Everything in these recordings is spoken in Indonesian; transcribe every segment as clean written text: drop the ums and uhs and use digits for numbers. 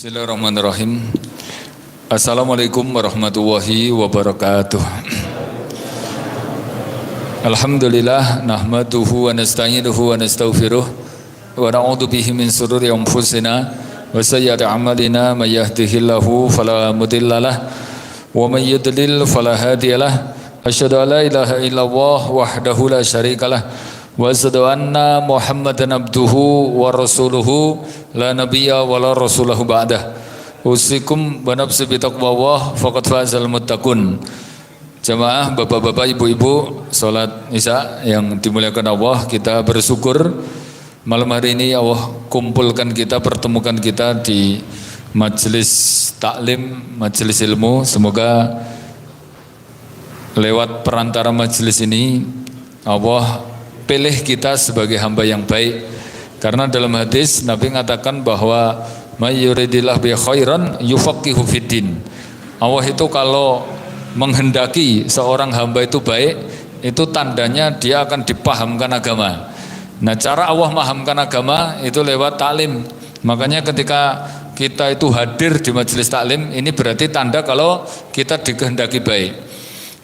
Bismillahirrahmanirrahim. Assalamualaikum warahmatullahi wabarakatuh. Alhamdulillah nahmaduhu wa nasta'inuhu wa nastaghfiruh wa na'udzu bihi min shururi anfusina wa sayyiati a'malina may yahdihillahu fala mudhillalah wa may yudlil fala hadiyalah. Asyhadu an la ilaha illallah wahdahu la syarikalah wa asyhadu anna Muhammadan abduhu wa rasuluhu la nabiyya wa la rasulahu ba'dah. Usikum wa nafsi bi taqwallah faqad fazal muttaqun. Jamaah bapak-bapak, ibu-ibu, salat Isya yang dimuliakan Allah, kita bersyukur malam hari ini Allah kumpulkan kita, pertemukan kita di majelis taklim, majelis ilmu. Semoga lewat perantara majelis ini Allah pilih kita sebagai hamba yang baik, karena dalam hadis Nabi mengatakan bahwa may yuridillah bi khairan yufaqihu fiddin. Allah itu kalau menghendaki seorang hamba itu baik, itu tandanya dia akan dipahamkan agama. Nah, cara Allah memahamkan agama itu lewat taklim. Makanya ketika kita itu hadir di majelis taklim, ini berarti tanda kalau kita dikehendaki baik.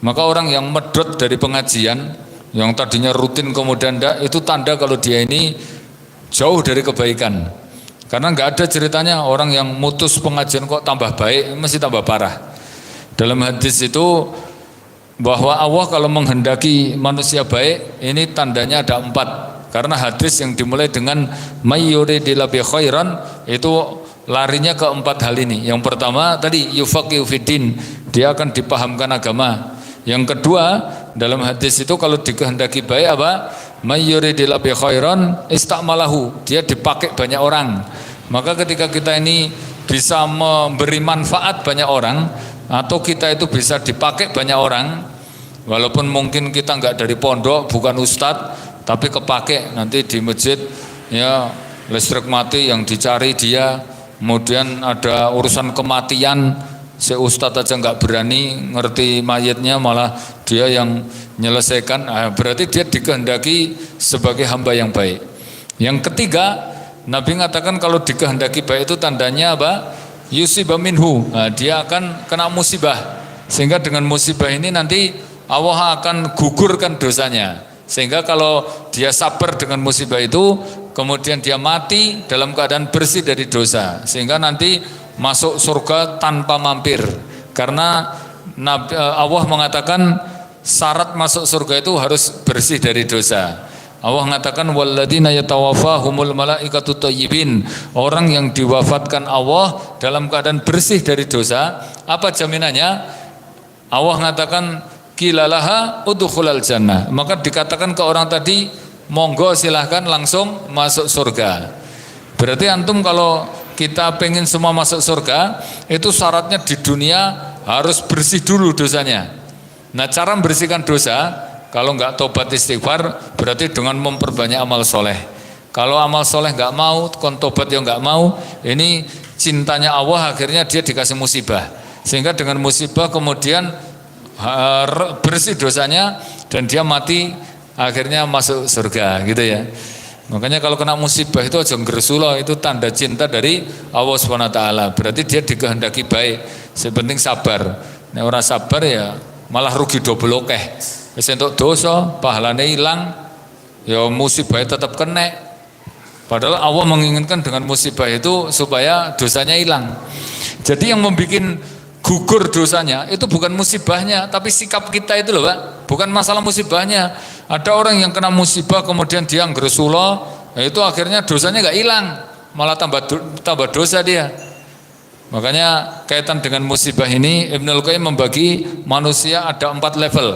Maka orang yang medot dari pengajian, yang tadinya rutin kemudian tidak, itu tanda kalau dia ini jauh dari kebaikan. Karena nggak ada ceritanya orang yang mutus pengajian kok tambah baik, mesti tambah parah. Dalam hadis itu bahwa Allah kalau menghendaki manusia baik, ini tandanya ada 4. Karena hadis yang dimulai dengan may yuridillahu bi khairan itu larinya ke 4 hal ini. Yang pertama tadi yufaqihu fiddin, dia akan dipahamkan agama. Yang kedua, dalam hadis itu kalau dikehendaki baik apa? May yuridillahu bi khairan istamalahu, dia dipakai banyak orang. Maka ketika kita ini bisa memberi manfaat banyak orang, atau kita itu bisa dipakai banyak orang, walaupun mungkin kita enggak dari pondok, bukan ustadz, tapi kepake nanti di masjid, ya listrik mati yang dicari dia, kemudian ada urusan kematian, si ustadz aja enggak berani ngerti mayatnya, malah dia yang menyelesaikan. Berarti dia dikehendaki sebagai hamba yang baik. Yang ketiga, Nabi mengatakan kalau dikehendaki baik itu tandanya apa? Yusiba minhu, dia akan kena musibah, sehingga dengan musibah ini nanti Allah akan gugurkan dosanya, sehingga kalau dia sabar dengan musibah itu, kemudian dia mati dalam keadaan bersih dari dosa, sehingga nanti masuk surga tanpa mampir. Karena Allah mengatakan syarat masuk surga itu harus bersih dari dosa. Allah mengatakan walladzina yatawaffahumul malaikatu thayyibin, orang yang diwafatkan Allah dalam keadaan bersih dari dosa. Apa jaminannya? Allah mengatakan qilalaha udkhulal jannah, maka dikatakan ke orang tadi, monggo silahkan langsung masuk surga. Berarti antum kalau kita pengen semua masuk surga, itu syaratnya di dunia harus bersih dulu dosanya. Nah, cara membersihkan dosa, kalau nggak tobat istighfar, berarti dengan memperbanyak amal soleh. Kalau amal soleh nggak mau, kon tobat yang nggak mau, ini cintanya Allah akhirnya dia dikasih musibah, sehingga dengan musibah kemudian bersih dosanya dan dia mati akhirnya masuk surga, gitu ya. Makanya kalau kena musibah itu aja ngresulo, itu tanda cinta dari Allah SWT. Berarti dia dikehendaki baik. Sepenting sabar. Nek ora sabar ya malah rugi double akeh. Wis entuk dosa, pahalane ilang, ya musibah tetap kena. Padahal Allah menginginkan dengan musibah itu supaya dosanya hilang. Jadi yang membuat gugur dosanya itu bukan musibahnya, tapi sikap kita itu loh, Pak. Bukan masalah musibahnya. Ada orang yang kena musibah kemudian dia ngresulo, itu akhirnya dosanya nggak hilang, malah tambah dosa dia. Makanya kaitan dengan musibah ini Ibnul Qayyim membagi manusia ada 4 level.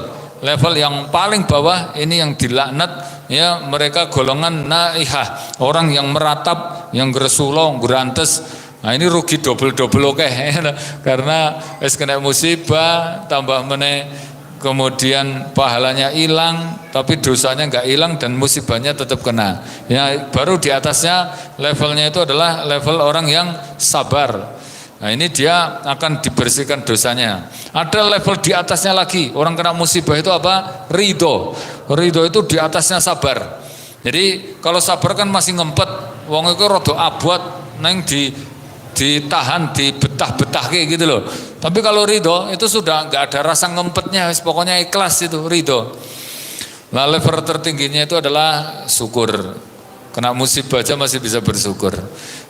Level yang paling bawah ini yang dilaknat, ya mereka golongan naihah, orang yang meratap, yang gresulo, gurantes. Nah, ini rugi double oke, karena es kena musibah tambah meneh, kemudian pahalanya hilang, tapi dosanya nggak hilang dan musibahnya tetap kena. Ya baru di atasnya levelnya itu adalah level orang yang sabar. Nah, ini dia akan dibersihkan dosanya. Ada level di atasnya lagi, orang kena musibah itu apa? Ridho. Ridho itu di atasnya sabar. Jadi kalau sabar kan masih ngempet, wong itu rada abot neng di ditahan, dibetah-betah kayak gitu loh. Tapi kalau ridho itu sudah nggak ada rasa ngempetnya, pokoknya ikhlas itu ridho. Nah, level tertingginya itu adalah syukur. Kena musibah aja masih bisa bersyukur.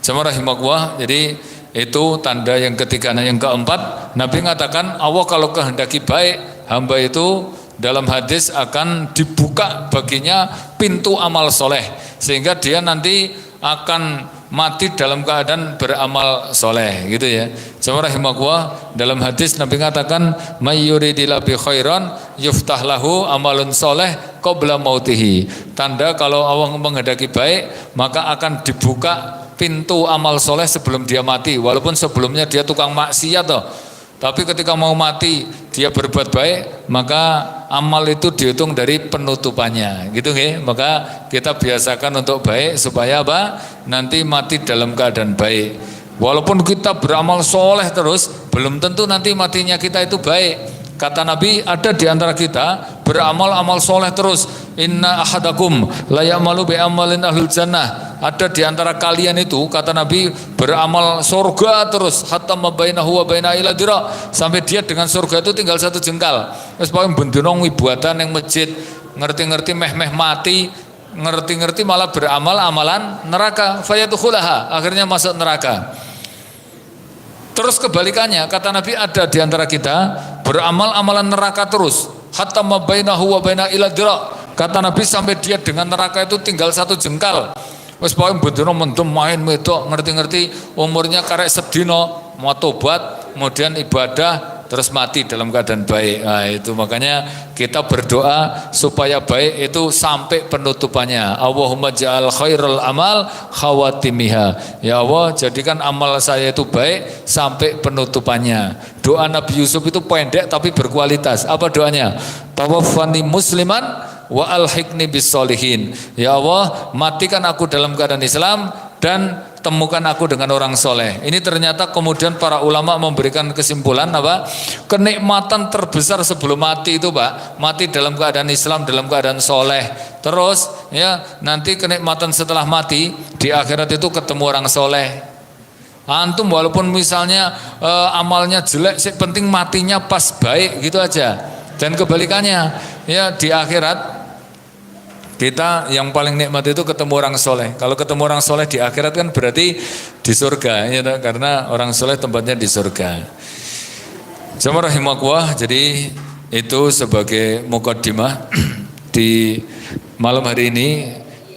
Jamaah rahimakumullah, jadi itu tanda yang ketiga. Nah, yang keempat, Nabi mengatakan Allah kalau kehendaki baik, hamba itu dalam hadis akan dibuka baginya pintu amal soleh, sehingga dia nanti akan mati dalam keadaan beramal soleh, gitu ya. Jamaah rahimakumullah, dalam hadis Nabi mengatakan may yuridillahu bi khairan yuftah lahu amalun soleh qabla mautihi. Tanda kalau Allah menghendaki baik, maka akan dibuka pintu amal soleh sebelum dia mati, walaupun sebelumnya dia tukang maksiat toh. Tapi ketika mau mati dia berbuat baik, maka amal itu dihitung dari penutupannya, gitu ya. Maka kita biasakan untuk baik supaya apa? Nanti mati dalam keadaan baik. Walaupun kita beramal soleh terus, belum tentu nanti matinya kita itu baik. Kata Nabi, ada di antara kita beramal amal soleh terus. Inna ahadakum la ya'malu bi amalin ahlul jannah. Ada di antara kalian itu, kata Nabi, beramal surga terus hatta mabainahu wa baina ila dira, sampai dia dengan surga itu tinggal satu jengkal. Wis pokoke bendino ibadatan yang masjid, ngerti-ngerti meh-meh mati, ngerti-ngerti malah beramal amalan neraka, fayadkhulaha, akhirnya masuk neraka. Terus kebalikannya, kata Nabi, ada di antara kita beramal amalan neraka terus hatta mabainahu wa baina ila dira. Kata Nabi sampai dia dengan neraka itu tinggal satu jengkal. Wes pokoke bendino mendem main wedok, ngerti-ngerti umurnya karek sedino, mau tobat, kemudian ibadah, terus mati dalam keadaan baik. Nah, itu makanya kita berdoa supaya baik itu sampai penutupannya. Allahumma ja'al khairal amal khawatimiha. Ya Allah, jadikan amal saya itu baik sampai penutupannya. Doa Nabi Yusuf itu pendek tapi berkualitas. Apa doanya? Tawaffani musliman wa alhiqni bis solihin. Ya Allah, matikan aku dalam keadaan Islam dan temukan aku dengan orang soleh. Ini ternyata kemudian para ulama memberikan kesimpulan apa? Kenikmatan terbesar sebelum mati itu, Pak, mati dalam keadaan Islam, dalam keadaan soleh. Terus ya nanti kenikmatan setelah mati di akhirat itu ketemu orang soleh. Antum walaupun misalnya amalnya jelek, sih penting matinya pas baik gitu aja. Dan kebalikannya, ya di akhirat kita yang paling nikmat itu ketemu orang soleh. Kalau ketemu orang soleh di akhirat kan berarti di surga, ya, karena orang soleh tempatnya di surga. Jamaah rahimakumullah, jadi itu sebagai mukaddimah di malam hari ini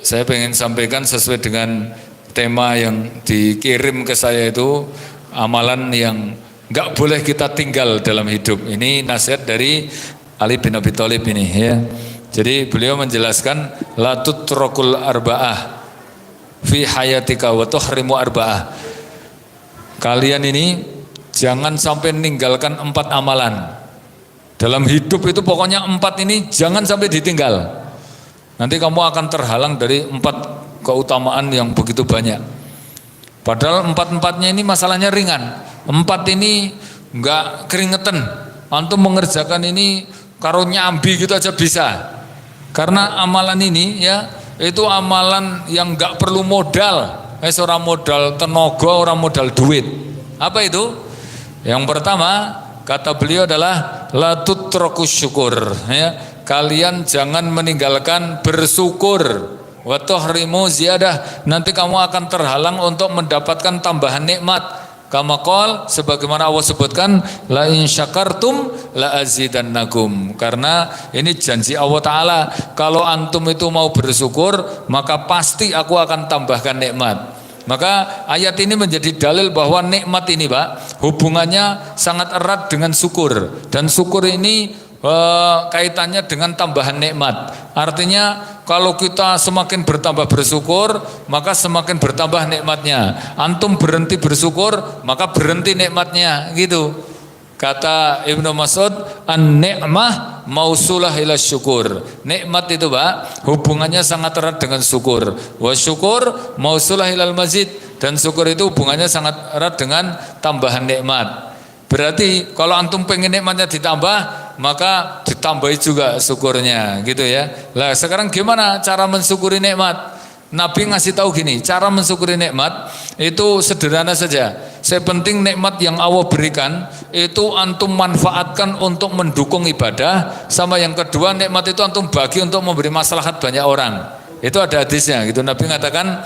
saya pengen sampaikan sesuai dengan tema yang dikirim ke saya itu, amalan yang nggak boleh kita tinggal dalam hidup. Ini nasihat dari Ali bin Abi Thalib ini, ya. Jadi beliau menjelaskan la tutrokul arba'ah fi hayatika wa tuhrimu arba'ah. Kalian ini jangan sampai meninggalkan 4 amalan. Dalam hidup itu pokoknya 4 ini jangan sampai ditinggal. Nanti kamu akan terhalang dari 4 keutamaan yang begitu banyak. Padahal 4-4-nya ini masalahnya ringan. 4 ini enggak keringetan. Antum mengerjakan ini karo nyambi gitu aja bisa. Karena amalan ini ya itu amalan yang enggak perlu modal. Orang modal tenaga, orang modal duit. Apa itu? Yang pertama kata beliau adalah la tutrakus syukur, ya. Kalian jangan meninggalkan bersyukur. Wa tuhrimu ziyadah, nanti kamu akan terhalang untuk mendapatkan tambahan nikmat. Kama qol, sebagaimana Allah sebutkan, la in syakartum la azidannakum. Karena ini janji Allah Ta'ala, kalau antum itu mau bersyukur, maka pasti aku akan tambahkan nikmat. Maka ayat ini menjadi dalil bahwa nikmat ini, Pak, hubungannya sangat erat dengan syukur. Dan syukur ini kaitannya dengan tambahan nikmat. Artinya kalau kita semakin bertambah bersyukur, maka semakin bertambah nikmatnya. Antum berhenti bersyukur, maka berhenti nikmatnya, gitu. Kata Ibnu Mas'ud, an-ni'mah mausulah ila syukur. Nikmat itu, Pak, hubungannya sangat erat dengan syukur. Wa syukur mausulah ilal mazid, dan syukur itu hubungannya sangat erat dengan tambahan nikmat. Berarti kalau antum pengen nikmatnya ditambah, maka ditambahi juga syukurnya, gitu ya. Lah sekarang gimana cara mensyukuri nikmat? Nabi ngasih tahu gini, cara mensyukuri nikmat itu sederhana saja. Saya penting nikmat yang Allah berikan itu antum manfaatkan untuk mendukung ibadah, sama yang kedua nikmat itu antum bagi untuk memberi maslahat banyak orang. Itu ada hadisnya gitu. Nabi mengatakan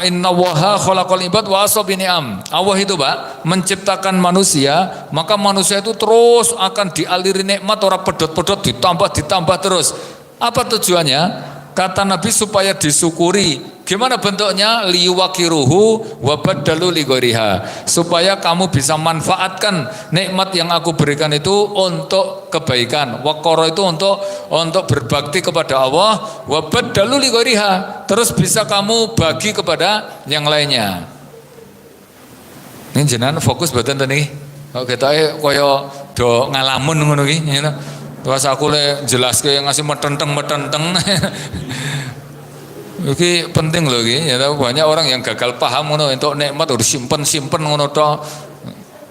innallaha khalaqal ibad wa ashabi ni'am. Allah itu Pak menciptakan manusia, maka manusia itu terus akan dialiri nikmat, orang pedot-pedot ditambah terus. Apa tujuannya? Kata Nabi supaya disyukuri. Gimana bentuknya? Liwakiruhu wa baddalu lighairiha. Supaya kamu bisa manfaatkan nikmat yang aku berikan itu untuk kebaikan. Waqara itu untuk berbakti kepada Allah, wa baddalu lighairiha. Terus bisa kamu bagi kepada yang lainnya. Ini jenengan fokus mboten to niki? Kok ketoke kaya do ngalamun ngono iki, ngene. Terus aku le jelaske ngasih metenteng. Iki penting loh iki, ya banyak orang yang gagal paham ngono, entuk nikmat harus simpen ngono tok.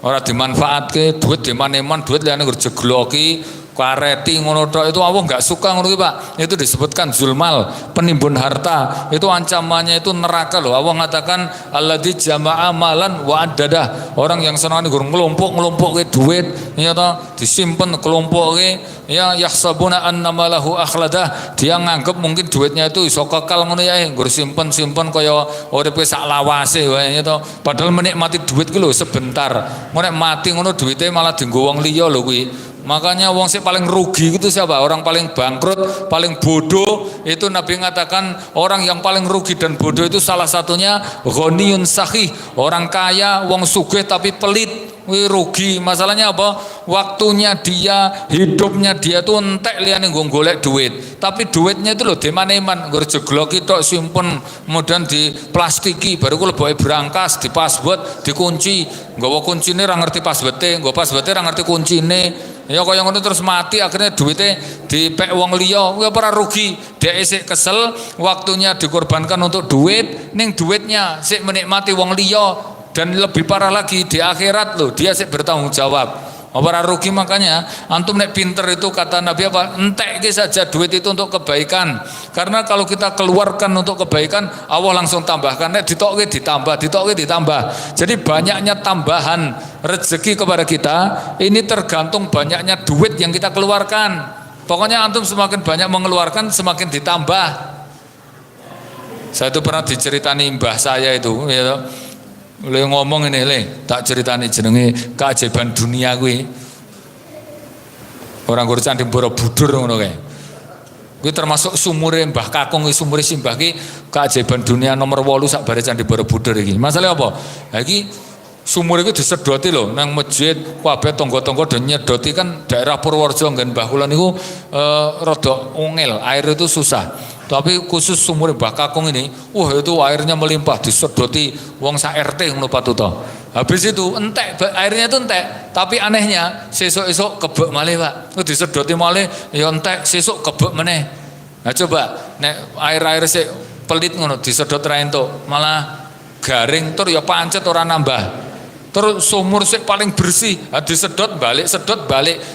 Ora dimanfaatke, duit dimaneman, duit liyane jegloki, kareti ngono tok. Itu Allah enggak suka ngono iki, Pak. Itu disebutkan zulmal, penimbun harta. Itu ancamannya itu neraka loh. Allah mengatakan alladzi jama'a malan wa addadah. Orang yang senang ngelompok-ngelompokke duit, ya toh, disimpen kelompokke. Ya yahsabuna annama lahu akhladah. Dia nganggep mungkin duitnya itu iso kekal ngono ya, nggur simpen kaya uripe sak lawase wae to. Padahal menikmati duit ki lho sebentar. Nek mati ngono duite malah dienggo wong liya lho kuwi. Makanya wong sing paling rugi itu siapa? Orang paling bangkrut, paling bodoh. Itu Nabi mengatakan orang yang paling rugi dan bodoh itu salah satunya ghaniyun sahih. Orang kaya, wong sugih tapi pelit. Wih rugi. Masalahnya apa? Waktunya dia, hidupnya dia tuh entek liyane nggo golek duit. Tapi duitnya itu loh dimaneman, nggo jegloki tok simpen, kemudian diplastiki, baru ku leboke brankas, dipasbot, dikunci. Nggawa kuncine ra ngerti pasbote, nggo pasbote ra ngerti kuncine. Ya kaya ngono terus mati, akhirnya duitnya dipek wong liya. Kuwi ora rugi. Dia isik kesel, waktunya dikorbankan untuk duit, ning duitnya sik menikmati wong liya. Dan lebih parah lagi di akhirat loh, dia sih bertanggung jawab. Ora rugi. Makanya antum nek pinter itu kata Nabi apa? Entek saja duit itu untuk kebaikan. Karena kalau kita keluarkan untuk kebaikan, Allah langsung tambahkan. Nek ditokke ditambah. Jadi banyaknya tambahan rezeki kepada kita ini tergantung banyaknya duit yang kita keluarkan. Pokoknya antum semakin banyak mengeluarkan semakin ditambah. Saya itu pernah diceritani mbah saya itu, ya. Le ngomong ini tak ceritani jenenge keajaiban dunia kuwi. Orang gur Candi Borobudur ngono kae. Kuwi termasuk sumure Mbah Kakung, sumure Simbah ki keajaiban dunia nomor 8 sak bare Candi Borobudur iki. Masalah apa? Ha iki sumur iki disedoti lho nang masjid, kabeh tangga-tangga do nyedoti kan daerah Purworejo nggen Mbah kula niku rada ungel, air itu susah. Tapi khusus sumur Mbah Kakung ini, itu airnya melimpah, disedoti wong sak RT ngono patuto. Habis itu entek, airnya itu entek. Tapi anehnya sesuk-esuk kebek malih, Pak. Disedoti malih ya entek, sesuk kebek meneh. Nah coba nek air-air sik pelit ngono disedot ra entuk, malah garing tur ya pancet ora nambah. Terus sumur sik paling bersih, disedot balik.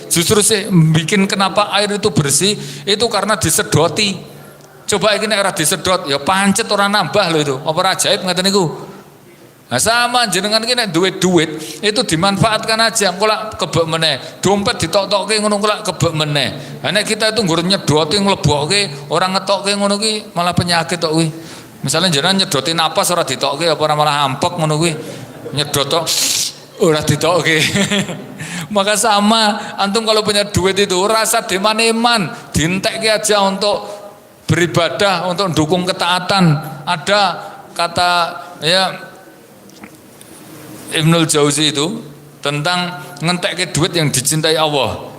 Justru sih bikin kenapa air itu bersih itu karena disedoti. Coba iki nek ora disedot ya pancet ora nambah lho itu. Apa ajaib ngeten niku. Nah sama jenengan iki nek duit itu dimanfaatkan aja. Engko lak kebek meneh. Dompet ditok-tokke ngono engko lak kebek meneh. Lah nek kita itu nggur nyedoti nglebokke, ora ngetokke ngono ki malah penyakit tok kuwi. Misalnya jenengan nyedoti napas ora ditokke apa ora malah hampek ngono kuwi. Nyedot tok ora ditokke. Maka sama antum kalau punya duit itu rasa dimaneman, dientekke aja untuk beribadah, untuk mendukung ketaatan. Ada kata ya Ibnul Jauzi itu tentang ngentekke duit yang dicintai Allah.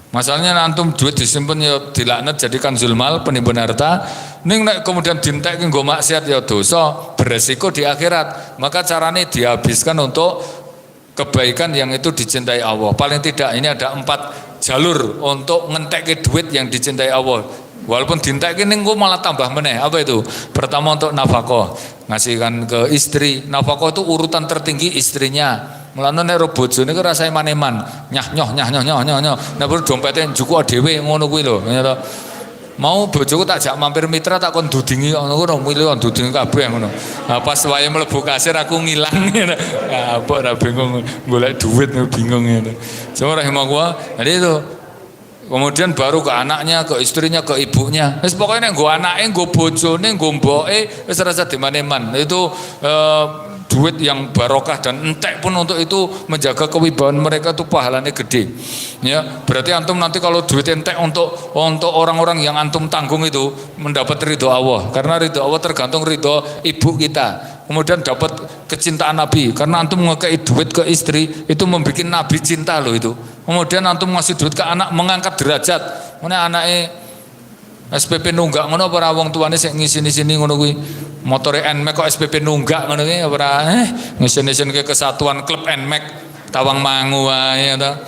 Masalahnya antum duit disimpan ya dilaknat jadikan zulmal, penimbun harta. Ning nek kemudian dientekke nggo maksiat ya dosa, beresiko di akhirat. Maka caranya dihabiskan untuk kebaikan yang itu dicintai Allah. Paling tidak ini ada 4 jalur untuk ngentekke duit yang dicintai Allah. Walaupun dintekke ning malah tambah meneh. Apa itu? Pertama untuk nafkah, ngasihkan ke istri. Nafkah itu urutan tertinggi istrinya. Mulane nek bojone ku rasane maneman, nyah nyoh. Nek perlu dompete njuku dhewe ngono kuwi lho. Mau bojoku tak jak mampir mitra tak kon dudingi ngono milih kon dudingi kabeh ngono. Nah, pas wayahe mlebu kasir aku ngilang ngono. Ya apa ora bingung golek duit bingung ngono. Cuma rahimahullah. Jadi itu kemudian baru ke anaknya, ke istrinya, ke ibunya. Wis pokoknya nggo anake, nggo bojone, nggo mboke wis rasa dimaneman. Itu duit yang barokah dan entek pun untuk itu menjaga kewibawaan mereka itu pahalanya gede. Ya, berarti antum nanti kalau duit entek untuk orang-orang yang antum tanggung itu mendapat ridho Allah. Karena ridho Allah tergantung ridho ibu kita. Kemudian dapat kecintaan Nabi karena antum ngekei duit ke istri itu membuat Nabi cinta loh itu. Kemudian antum ngasih duit ke anak mengangkat derajat. Mana anaknya SPP nunggak ngono para wong tuane sik ngisi-sini ngono kuwi. Motore NMAX kok SPP nunggak ngono kuwi ora ngisi-sini ke kesatuan klub NMAX Tawangmangu wae ta.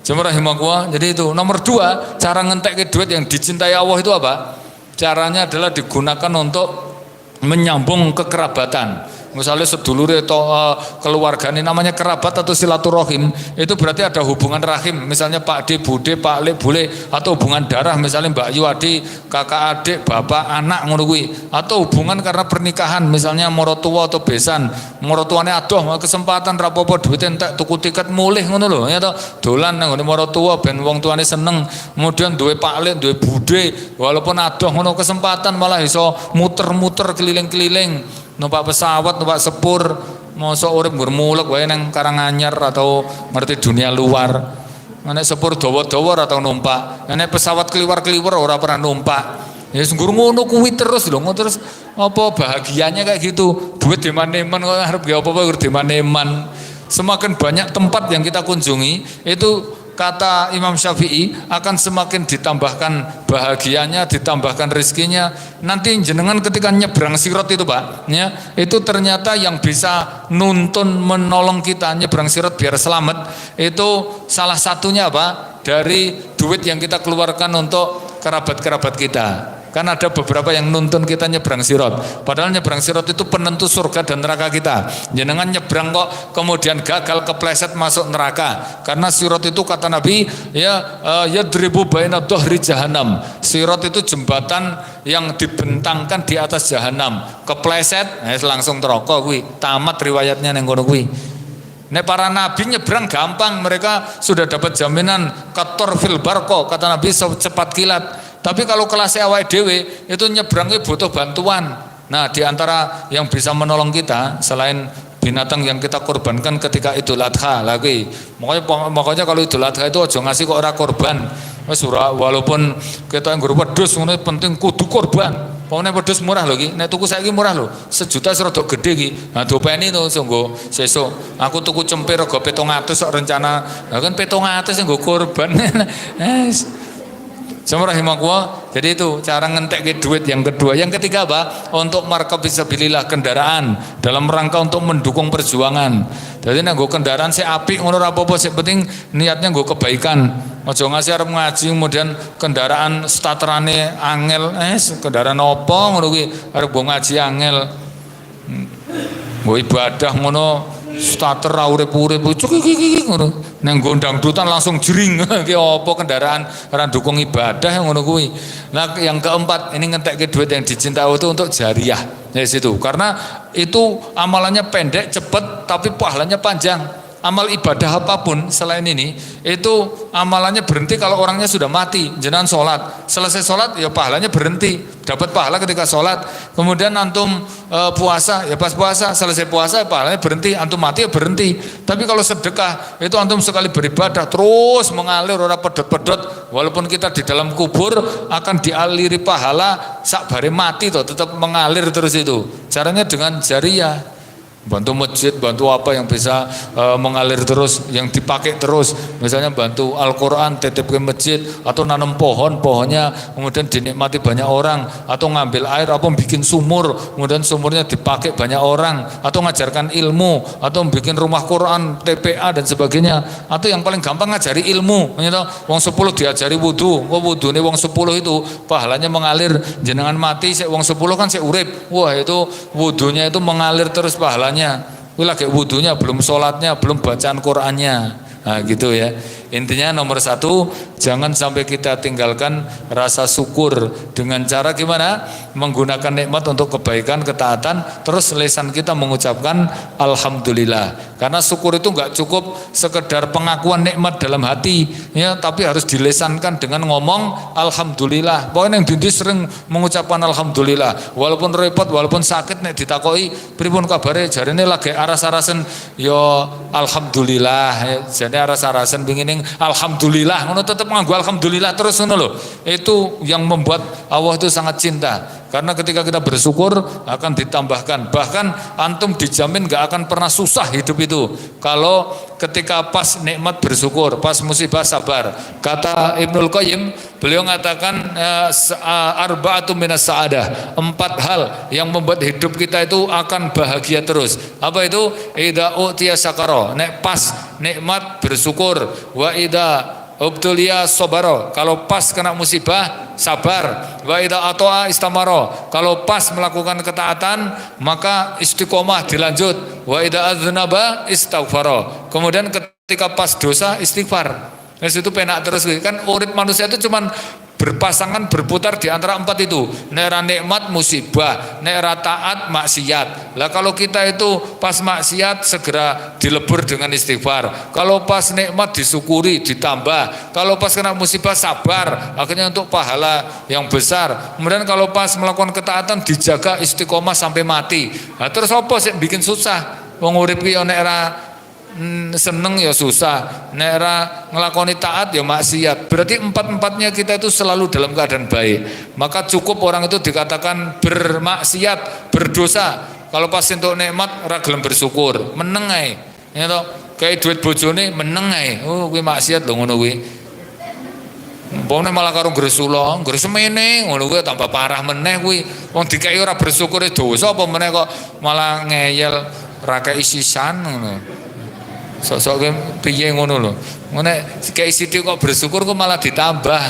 Cuma rahimahullah. Jadi itu nomor 2, cara ngentekke duit yang dicintai Allah itu apa? Caranya adalah digunakan untuk menyambung kekerabatan. Misalnya sedulure atau keluarganya namanya kerabat atau silaturahim, itu berarti ada hubungan rahim. Misalnya Pak D, Bude, Pak Le, Bule, atau hubungan darah misalnya Mbak Yu Adi, kakak adik, bapak, anak ngono kuwi. Atau hubungan karena pernikahan misalnya morotua atau besan. Morotuane adoh kesempatan rapopo duit entek tuku tiket mulih ngono lho ya toh. Dolan nang ngene morotua ben wong tuane seneng. Kemudian duwe Pak Le, duwe Bude, walaupun adoh ngono kesempatan malah iso muter-muter keliling-keliling. Numpak pesawat, numpak sepur, mosok urip ngurmulek wae nang Karanganyar atau ngerti dunia luar. Nek sepur dawa-dawa atau numpak. Nek pesawat keliwar-keliwar ora pernah numpak. Ya nggur ngono kuwi terus lho, terus apa bahagianya kayak gitu. Duit dimaneman kok arep ge apa-apa dimaneman. Semakin banyak tempat yang kita kunjungi itu kata Imam Syafi'i akan semakin ditambahkan bahagianya, ditambahkan rezekinya. Nanti jenengan ketika nyebrang sirat itu Pak, ya, itu ternyata yang bisa nuntun menolong kita nyebrang sirat biar selamat itu salah satunya apa? Dari duit yang kita keluarkan untuk kerabat-kerabat kita. Kan ada beberapa yang nuntun kita nyebrang sirat. Padahal nyebrang sirat itu penentu surga dan neraka kita. Jenengan nyebrang kok kemudian gagal kepleset masuk neraka. Karena sirat itu kata Nabi yadribu baina dhahri jahannam. Sirat itu jembatan yang dibentangkan di atas jahanam. Kepleset langsung neraka kuwi. Tamat riwayatnya nang ngono kuwi. Nek para nabi nyebrang gampang, mereka sudah dapat jaminan qator fil barqo kata Nabi cepat kilat. Tapi kalau kelas awake dhewe itu nyebrangnya butuh bantuan. Nah, diantara yang bisa menolong kita selain binatang yang kita korbankan ketika Idul Adha lagi. Makanya kalau Idul Adha itu aja ngasih kok ora korban. Wis walaupun kita nggur wedhus ngono penting kudu korban. Pokoknya wedhus murah lho iki. Nek tuku saiki murah lho. 1 juta serada gede iki. Nah, dopeni to sungguh sesuk. Aku tuku cempir rega 700 kok rencana. Lah kan 700 nggo korban. Semua rahimahullah. Jadi itu cara ngentek duit yang kedua. Yang ketiga apa? Untuk markab fisabilillah kendaraan dalam rangka untuk mendukung perjuangan. Jadi nek nggo kendaraan sik apik ngono ora apa-apa, sik penting niatnya nggo kebaikan. Aja ngasih arep ngaji kemudian kendaraan starterane angel, kendaraan apa ngono kuwi arep nggo ngaji angel. Nggo ibadah ngono starter urip-urip cuk ngono. Nang gondang dutan langsung jering ki apa kendaraan ora dukung ibadah ngono kuwi. Nah, yang keempat ini ngentekke duit yang dicintai itu untuk jariah. Ya situ. Karena itu amalannya pendek, cepat tapi pahalanya panjang. Amal ibadah apapun selain ini itu amalannya berhenti kalau orangnya sudah mati. Jenengan sholat, selesai sholat ya pahalanya berhenti, dapat pahala ketika sholat. Kemudian antum puasa ya pas puasa, selesai puasa ya pahalanya berhenti, antum mati ya berhenti. Tapi kalau sedekah itu antum sekali beribadah terus mengalir ora pedot-pedot, walaupun kita di dalam kubur akan dialiri pahala sak bare mati toh tetap mengalir terus itu. Caranya dengan jariah. Bantu masjid, bantu apa yang bisa mengalir terus, yang dipakai terus. Misalnya bantu Al-Quran, titip ke masjid, atau nanam pohon, pohonnya kemudian dinikmati banyak orang, atau ngambil air, apa bikin sumur, kemudian sumurnya dipakai banyak orang, atau ngajarkan ilmu, atau bikin rumah Quran, TPA dan sebagainya. Atau yang paling gampang ngajari ilmu, wong 10 diajari wudu, wudu nih wong 10 itu pahalanya mengalir. Jenengan mati, wong 10 kan urip, wah itu wudunya itu mengalir terus pahalanya. Wih lagi wudunya belum sholatnya belum bacaan Qurannya, nah gitu ya. Intinya nomor satu, jangan sampai kita tinggalkan rasa syukur dengan cara gimana? Menggunakan nikmat untuk kebaikan, ketaatan, terus lisan kita mengucapkan alhamdulillah. Karena syukur itu nggak cukup sekedar pengakuan nikmat dalam hati, ya, tapi harus dilesankan dengan ngomong alhamdulillah. Pokoknya yang dindi sering mengucapkan alhamdulillah, walaupun repot, walaupun sakit, nek ditakoi pripun kabare, jarene lagi aras-arasen yo alhamdulillah, jadi aras-arasen pengin alhamdulillah, ngono tetep nganggo alhamdulillah terus ngono lho. Itu yang membuat Allah itu sangat cinta. Karena ketika kita bersyukur akan ditambahkan. Bahkan antum dijamin gak akan pernah susah hidup itu. Kalau ketika pas nikmat bersyukur, pas musibah sabar. Kata Ibnul Qayyim, beliau mengatakan arba'atu minas sa'adah. 4 hal yang membuat hidup kita itu akan bahagia terus. Apa itu? Idza utiya syakara. Nek pas nikmat bersyukur, wa idza ubtulia sobaro, kalau pas kena musibah sabar, wa idza atoa istamaro, kalau pas melakukan ketaatan maka istiqomah dilanjut, wa idza adznaba istaghfaro, kemudian ketika pas dosa istighfar. Nah, itu penak terus kan. Urip manusia itu cuman berpasangan, berputar di antara 4 itu. Nera nikmat musibah, nera taat maksiat. Lah kalau kita itu pas maksiat segera dilebur dengan istighfar. Kalau pas nikmat disyukuri, ditambah. Kalau pas kena musibah sabar, akhirnya untuk pahala yang besar. Kemudian kalau pas melakukan ketaatan dijaga istiqomah sampai mati. Nah, terus apa sih bikin susah? Wong urip ki yo nek ra seneng ya susah, nek ra nglakoni taat ya maksiat. Berarti 4-4-nya kita itu selalu dalam keadaan baik. Maka cukup orang itu dikatakan bermaksiat, berdosa kalau pas entuk nikmat ora gelem bersyukur, meneng ae. Ya toh, kayak duit bojone meneng ae. Oh, kuwi maksiat lho ngono kuwi. Mpone malah karo gresula, gresmene ngono kuwi tambah parah meneh kuwi. Wong dikai ora bersyukur dosa apa meneh kok malah ngeyel ra kei sisan ngono. Sok-sok piye ngono lho. Nek kayak situ kok bersyukur kok malah ditambah.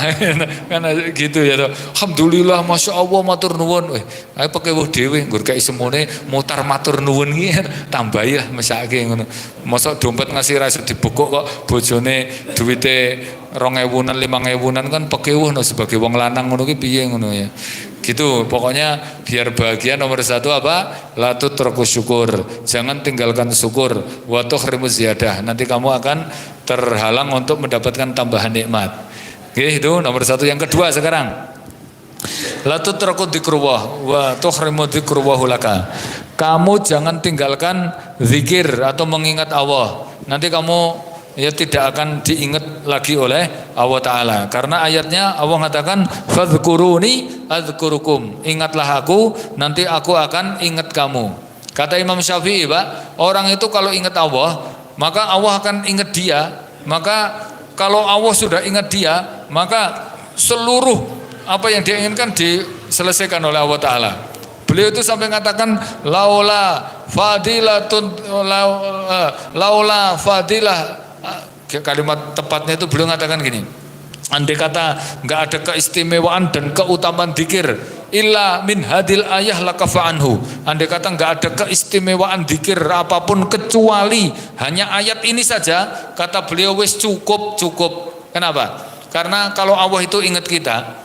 Kan gitu ya toh. Alhamdulillah, Masya Allah, matur nuwun. Ayo pekewuh dhewe nggur kayak semone mutar matur nuwun iki tambahi lah mesake ngono. Mosok dompet ngasih ra iso dibukuk kok bojone duwite 2.000-an 5.000-an kan pekewuh no sebagai wong lanang ngono ki piye ngono ya. Gitu, pokoknya biar bahagia nomor 1 apa? La tutruku syukur. Jangan tinggalkan syukur. Wa tukhrimu ziyadah. Nanti kamu akan terhalang untuk mendapatkan tambahan nikmat. Oke, itu nomor 1. Yang kedua sekarang, la tutruku dzikrullah wa tukhrimu dzikrullah laka. Kamu jangan tinggalkan zikir atau mengingat Allah. Nanti kamu ya tidak akan diingat lagi oleh Allah Ta'ala. Karena ayatnya Allah mengatakan fadhkuruni adzkurukum, ingatlah aku, nanti aku akan ingat kamu. Kata Imam Syafi'i, Pak, orang itu kalau ingat Allah, maka Allah akan ingat dia. Maka kalau Allah sudah ingat dia, maka seluruh apa yang dia inginkan diselesaikan oleh Allah Ta'ala. Beliau itu sampai mengatakan laula fadilatun laula fadilah. Kalimat tepatnya itu beliau mengatakan gini, andai kata nggak ada keistimewaan dan keutamaan dzikir illa min hadil ayah lakafa anhu, andai kata nggak ada keistimewaan dzikir apapun kecuali hanya ayat ini saja, kata beliau wis cukup. Kenapa? Karena kalau Allah itu ingat kita,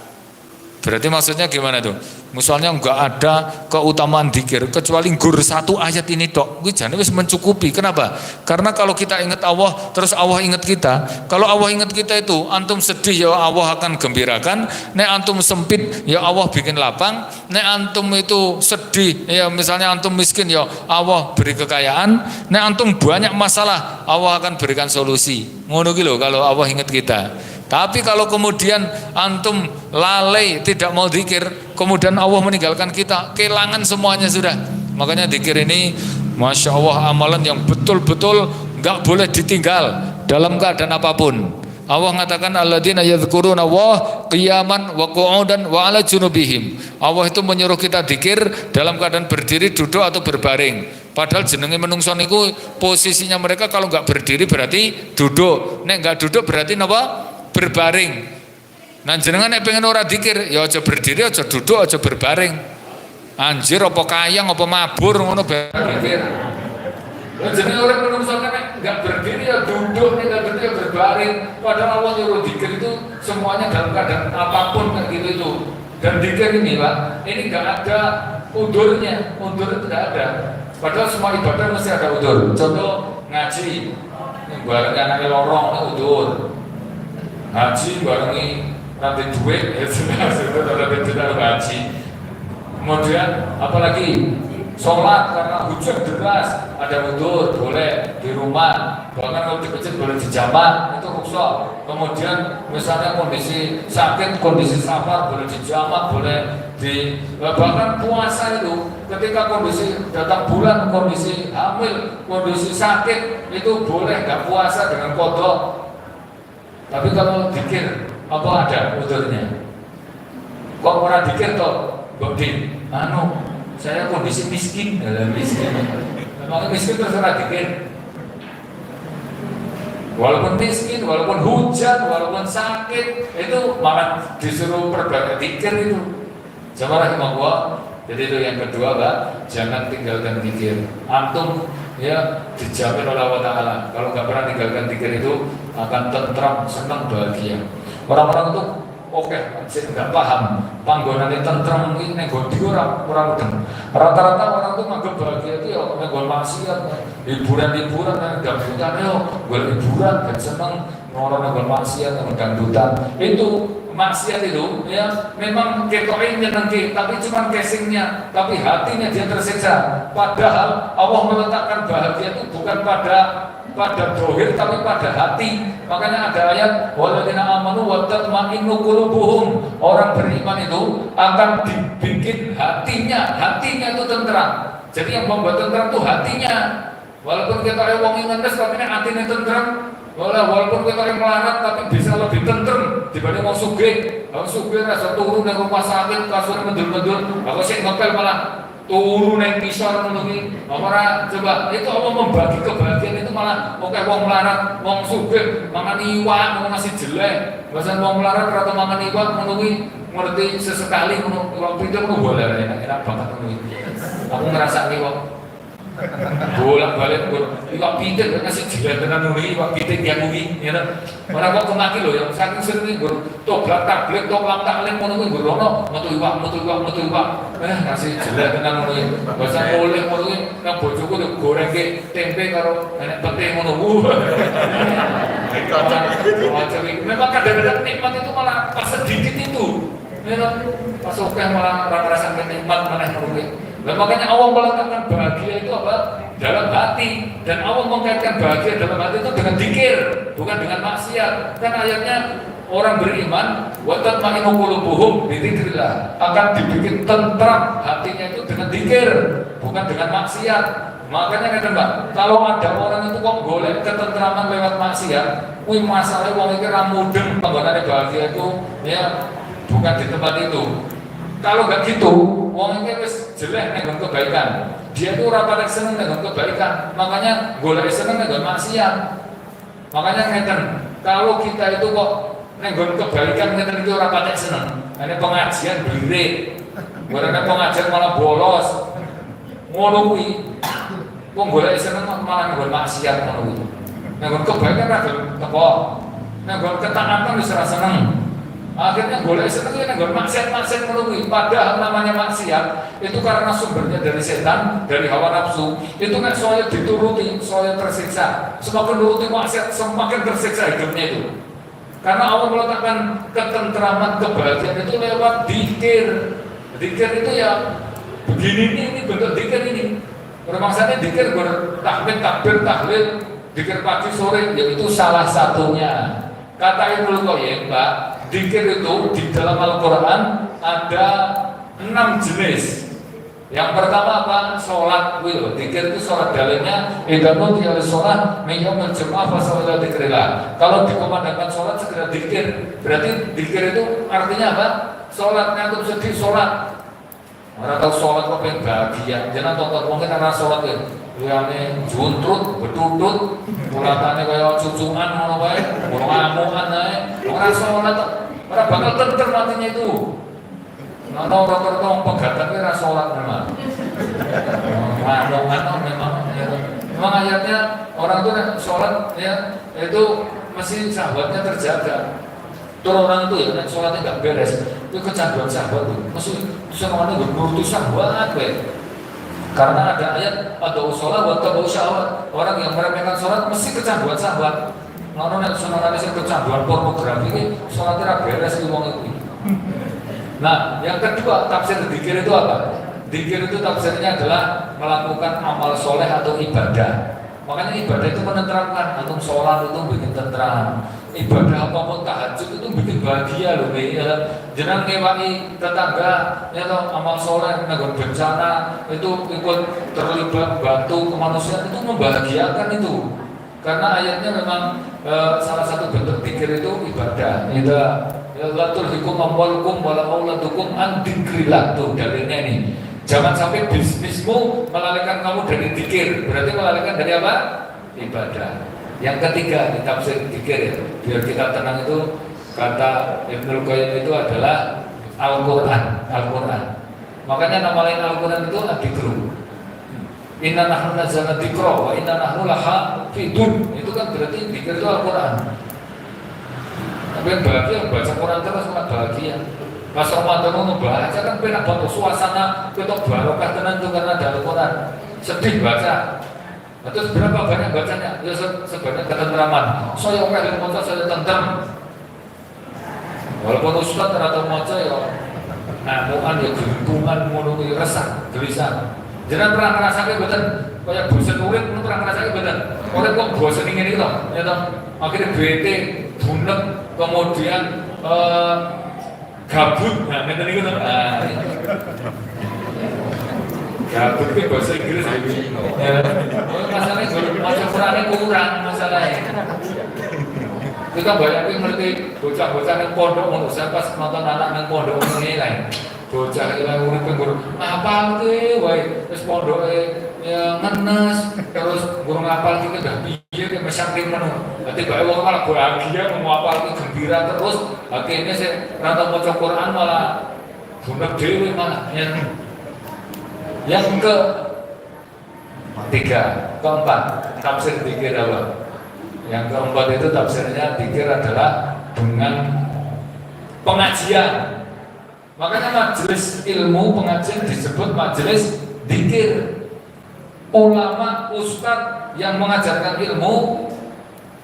berarti maksudnya gimana tuh? Misalnya nggak ada keutamaan dzikir kecuali gur 1 ayat ini tok, kuwi jane wis mencukupi. Kenapa? Karena kalau kita ingat Allah, terus Allah ingat kita. Kalau Allah ingat kita itu, antum sedih ya Allah akan gembirakan. Nek antum sempit ya Allah bikin lapang. Nek antum itu sedih ya misalnya antum miskin ya Allah beri kekayaan. Nek antum banyak masalah Allah akan berikan solusi. Ngono ki lho kalau Allah ingat kita. Tapi kalau kemudian antum lalai tidak mau zikir, kemudian Allah meninggalkan kita, kehilangan semuanya sudah. Makanya zikir ini Masya Allah amalan yang betul-betul gak boleh ditinggal dalam keadaan apapun. Allah mengatakan alladzina yadhkuruna Allah qiyaman wa qu'udan wa ala junubihim. Allah itu menyuruh kita zikir dalam keadaan berdiri, duduk atau berbaring. Padahal jenenge menungso niku posisinya mereka kalau gak berdiri berarti duduk. Nek gak duduk berarti napa? Berbaring. Nah jenengan nek pengen ora dzikir ya aja berdiri, aja duduk, aja berbaring. Anjir apa kayang apa mabur ngono berpikir. Lah jenenge urip menungso nek enggak berdiri ya duduk, nek enggak berdiri ya berbaring. berbaring. Padahal Allah nyuruh zikir itu semuanya dalam keadaan apapun kayak gitu itu. Dan zikir ini Pak, ini nggak ada udurnya, udur itu nggak ada. Padahal semua ibadah mesti ada udur. Contoh ngaji, bareng anaknya lorong udur. Haji barengi nanti duit, ya sudah ada tidak haji. Kemudian apalagi sholat karena hujan deras ada udur boleh di rumah, bahkan kalau di masjid boleh dijamak itu rukhsah. Kemudian misalnya kondisi sakit, kondisi safar boleh dijamak, boleh di bahkan puasa itu ketika kondisi datang bulan, kondisi hamil, kondisi sakit itu boleh nggak puasa dengan qadha. Tapi kalau dikir apa ada udurnya? Kok orang dikir toh? Bodin, saya kondisi miskin, miskin. Memang miskin terserah dikir. Walaupun miskin, walaupun hujan, walaupun sakit, itu malah disuruh perbanyak dikir itu. Sama rahimahullah. Jadi itu yang kedua, Pak, jangan tinggalkan dikir. Antum ya dijamin oleh Allah Ta'ala. Kalau nggak pernah tinggalkan dikir itu akan tentram, senang, bahagia. Orang-orang itu oke, nggak paham panggonane tentrem ini nego orang mudeng. Rata-rata orang tuh nganggep bahagia itu ya nego maksiat, hiburan-hiburan dan dangdutan yo, gue hiburan dan seneng ngoro nego maksiat dan dangdutan. Itu maksiat itu ya memang ketoin nyenengke, tapi cuma casingnya, tapi hatinya dia tersiksa. Padahal Allah meletakkan bahagia itu bukan pada dohir tapi pada hati. Makanya ada ayat walladzina amanu wa tatma'innu qulubuhum. Orang beriman itu akan dibikin hatinya itu tenteram. Jadi yang membuat tenteram itu hatinya. Walaupun kita wong ngenes tapi hatinya tenteram. Walaupun kita melarat tapi bisa lebih tentrem dibanding wong sugih. Wong sugih rasa turun nang rumah sakit kasur mendul-mendul. Aku sing ngepel malah turun yang pisau menunggu orang coba itu Allah membagi kebahagiaan itu malah oke wong melarat wong sugih mangan iwak mau ngasih jelek bahasa wong melarat atau mangan iwak menunggu ngerti sesekali menunggu iwak pindah menunggu boleh enak banget menunggu aku ngerasa iwak bolak balik iwak pindah ngasih jelek dengan menunggu iwak pindah yang menunggu ya orang kok kemaki loh yang saking sering toblak tablet toblak taklim menunggu berono metu iwak ngasih jelek tenan ngono iki. Bahasa oleh ngono iki nang bojoku tuh goreng ke tempe karo enek pete ngono. Memang kadang-kadang nikmat itu malah pas sedikit itu. Pas oke malah rasa nikmat malah ngono iki. Makanya Allah meletakkan bahagia itu apa? Dalam hati. Dan Allah mengkaitkan bahagia dalam hati itu dengan dzikir, bukan dengan maksiat. Kan ayatnya orang beriman wa tatma'innu qulubuhum bi dzikrillah akan dibikin tentram hatinya itu dengan dzikir bukan dengan maksiat. Makanya kata Mbak, kalau ada orang itu kok golek ketentraman lewat maksiat, kuwi masalah wong iki ra mudeng panggonane bahagia itu ya bukan di tempat itu. Kalau enggak gitu, wong iki wis jelek nek kebaikan. Dia itu ora patek seneng nek kebaikan. Makanya golek seneng nek maksiat. Makanya ngeten, kalau kita itu kok nenggon kebaikan ngeten iki ora patek seneng. Ane pengajian blirik. Ora pengajian malah bolos. Ngono kuwi. Wong golek seneng malah nenggon maksiat ngono kuwi. Nenggon kebaikan ra gelem teko. Nenggon ketaatan wis ora seneng. Akhirnya golek seneng ya nenggon maksiat ngono kuwi. Padahal namanya maksiat itu karena sumbernya dari setan, dari hawa nafsu. Itu nek soalnya dituruti, soalnya tersiksa. Semakin nuruti maksiat semakin tersiksa hidupnya itu. Karena Allah meletakkan ketentraman, kebahagiaan itu lewat dzikir. Dzikir itu ya begini ini bentuk dzikir ini. Maksudnya dzikir takbir, tahlil, dzikir pagi sore, yaitu salah satunya. Kata Ibnu Qayyim, Pak, dzikir itu di dalam Al-Qur'an ada 6 jenis. Yang pertama apa? Sholat. Dzikir itu sholat dalilnya idanu tiada sholat menyambut jemaah fasolah dzikrillah. Kalau dikomandangkan sholat segera dzikir. Berarti dzikir itu artinya apa? Sholat ngantuk sedih sholat. Orang tahu sholat kok pengen bahagia. Jangan tonton mungkin karena sholat ya. Liane juntrut, betutut, mulatannya kayak cucungan ngono wae, ngamukan ae. Ora sholat, ora bakal tentrem hatinya itu. Nah, rata-rata orang pegatan ini sholat memang memang ayatnya orang itu sholat ya itu masih sahabatnya terjaga. Terus orang itu ya, sholatnya nggak beres, itu kecanduan sahabat tuh. Masih semuanya bernuruti sahabat, karena ada ayat ada sholat buat tabu syahwat. Orang yang meremehkan sholat mesti kecanduan sahabat. Orang yang sholatnya kecanduan pornografi ini sholatnya beres di uang itu. Nah, yang kedua tafsir dzikir itu apa? Dzikir itu tafsirnya adalah melakukan amal soleh atau ibadah. Makanya ibadah itu menenteramkan. Antum sholat itu bikin tentram. Ibadah apapun tahajud itu bikin bahagia loh. Jangan ngewani tetangga, ya toh amal soleh, nanggung bencana itu ikut terlibat bantu kemanusiaan itu membahagiakan itu. Karena ayatnya memang salah satu bentuk dzikir itu ibadah. La tulhikum amwalukum wala auladukum an dzikrillah, tuh dalilnya ini. Jangan sampai bisnismu melalaikan kamu dari dzikir. Berarti melalaikan dari apa? Ibadah. Yang ketiga di tafsir dzikir ya, biar kita tenang itu kata Ibnu Qayyim itu adalah Al-Qur'an. Makanya nama lain Al-Qur'an itu Ad-Dzikru. Inna nahnu nazzalna dzikra wa inna nahnu lahafidun. Itu kan berarti dzikir itu Al-Qur'an. Tapi yang bahagia baca Quran terus malah bahagia. Pas Ramadan mau membaca kan penak banget suasana ketok barokah tenan tuh karena ada Al-Qur'an. Sedih baca. Terus berapa banyak bacanya? Ya sebanyak ketenteraman. Saya oke dari maca saya tentrem. Walaupun ustaz atau maca ya namuan ya gelentungan ngono kuwi resah, gelisah. Jangan pernah ngrasake mboten kaya bosen urip ngono pernah ngrasake mboten. Urip kok bosen ngene iki to, ya toh. Akhirnya bete, bunek, kemudian gabut. Nah, ngeten niku to. Gabut itu bahasa Inggris ya. Masalahnya macam Qurannya kurang masalahnya. Kita banyak yang ngerti bocah-bocah yang pondok menurut saya pas nonton anak yang pondok ini lain. Bocah yang urip guru apa tuh, wae terus pondok ya ngenes terus guru ngapal kita dah piye ke mesangking menu. Nanti bae wong malah bahagia mau ngapal itu gembira terus. Akhirnya saya rantau maca Quran malah bunek dhewe malah ya. Yang keempat tafsir dzikir apa? Yang keempat itu tafsirnya dzikir adalah dengan pengajian. Makanya majelis ilmu pengajian disebut majelis dzikir. Ulama ustadz yang mengajarkan ilmu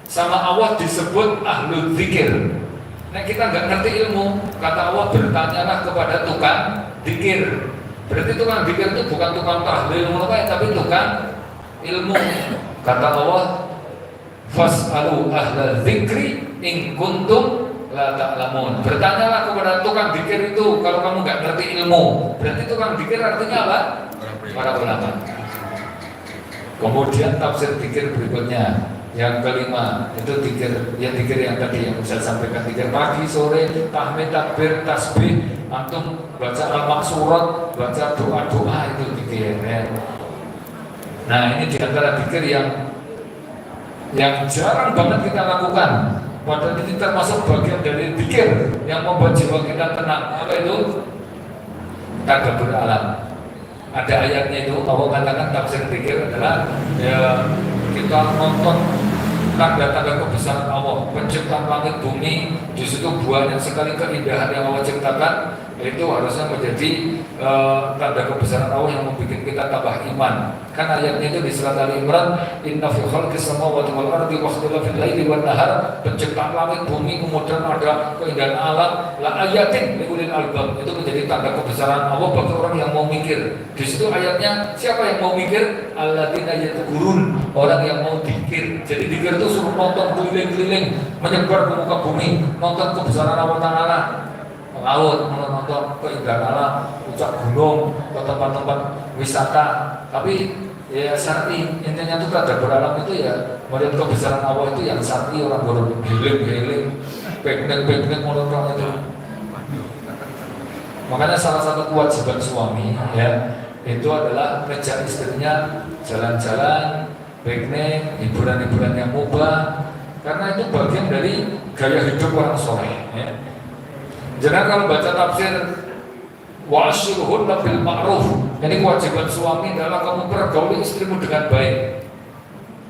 sama Allah disebut ahlul dzikir. Nah kita nggak ngerti ilmu, kata Allah bertanyalah kepada tukang dzikir. Berarti tukang dzikir itu bukan tukang tahlil tapi tukang ilmu. Kata Allah, fas'alu ahla dzikri in kuntum la ta'lamun. Bertanyalah kepada tukang dzikir itu kalau kamu nggak ngerti ilmu. Berarti tukang dzikir artinya apa? Para ulama. Kemudian tafsir dzikir berikutnya. Yang kelima itu dzikir, ya dzikir yang tadi yang saya sampaikan, dzikir pagi, sore, tahmid, takbir, tasbih, antum baca al-maksurat, baca doa-doa itu dzikir ya. Nah ini diantara dzikir yang jarang banget kita lakukan. Padahal ini termasuk bagian dari dzikir yang membuat jiwa kita tenang. Apa itu? Tadabbur alam. Ada ayatnya itu, Allah katakan tafsir dzikir adalah ya, kita nonton tanda-tanda kebesaran Allah, penciptaan langit bumi. Di situ banyak sekali keindahan yang Allah ciptakan. Itu harusnya menjadi tanda kebesaran Allah yang membuat kita tambah iman. Kan ayatnya itu di surat Ali Imran, inna fi khalqis samawati wal ardi wa ikhtilafil laili wan nahar, penciptaan langit bumi kemudian ada keindahan alam, la ayatin liulil albab. Itu menjadi tanda kebesaran Allah bagi orang yang mau mikir. Di situ ayatnya siapa yang mau mikir? Alladzina yadhkurun, orang yang mau dzikir. Jadi dzikir itu suruh nonton keliling-keliling menyebar ke muka bumi, nonton kebesaran Allah Ta'ala, laut, menonton keindahan alam, puncak gunung, ke tempat-tempat wisata. Tapi ya syar'i, intinya itu tadabbur alam itu ya melihat kebesaran Allah itu yang syar'i, orang baru healing, piknik menonton itu. Makanya salah satu kewajiban suami ya itu adalah ngejak istrinya jalan-jalan, piknik, hiburan-hiburan yang mubah, karena itu bagian dari gaya hidup orang soleh ya. Jangan kalau baca tafsir wa'ashiruhunna bil ma'ruf, ini kewajiban suami adalah kamu pergauli istrimu dengan baik.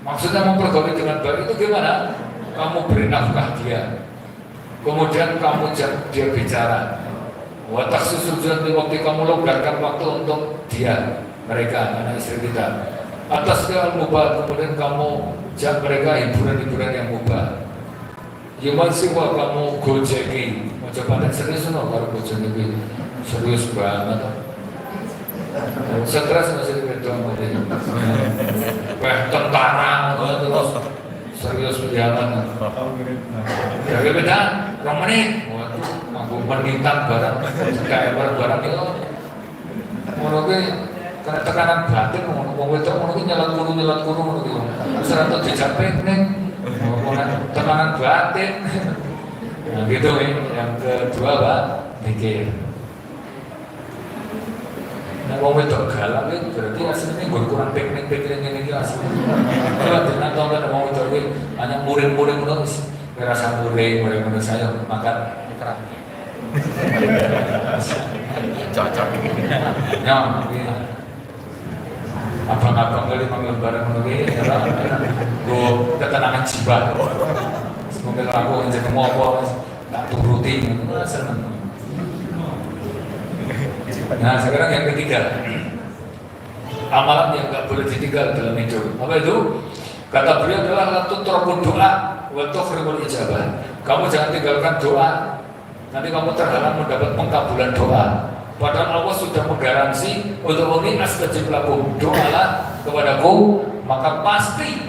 Maksudnya mempergauli dengan baik itu gimana? kamu beri nafkah dia, kemudian kamu dia bicara, watak susujuan di waktu kamu longgarkan waktu untuk dia, mereka anak istri kita. Atas segala mubah, kemudian kamu jangan mereka hiburan-hiburan yang mubah. Yaman siwa kamu gojeki, macam pada serius no kalau gojeki serius banget. Stres masih beda mungkin. Tentara terus serius berjalan. Jadi beda, 2 menit. Waduh, mampu menintang barang, kayak barang itu. Mungkin karena tekanan batin, ngomong itu mungkin nyelat kuru gitu. Serata dijapin nih, tekanan batin. Nah gitu nih. Yang kedua Pak, mikir. Nah, wong wedok galak itu berarti aslinya gue kurang teknik ini aslinya. Kalau tidak tahu kan wong wedok itu hanya murid-murid terus, rasa murid saya makan kerang. Cocok. Ya, abang-abang kali manggil bareng menurut gue ketenangan jiwa. Semoga aku yang jadi mau apa, tak turuti, seneng. Nah sekarang yang ketiga, amalan yang nggak boleh ditinggal dalam hidup. Apa itu? Kata beliau adalah latu terapun doa, waktu firman ijabah. Kamu jangan tinggalkan doa, nanti kamu terhalang mendapat pengkabulan doa. Padahal Allah sudah menggaransi untuk ini astajib lakum, doalah kepadaku, maka pasti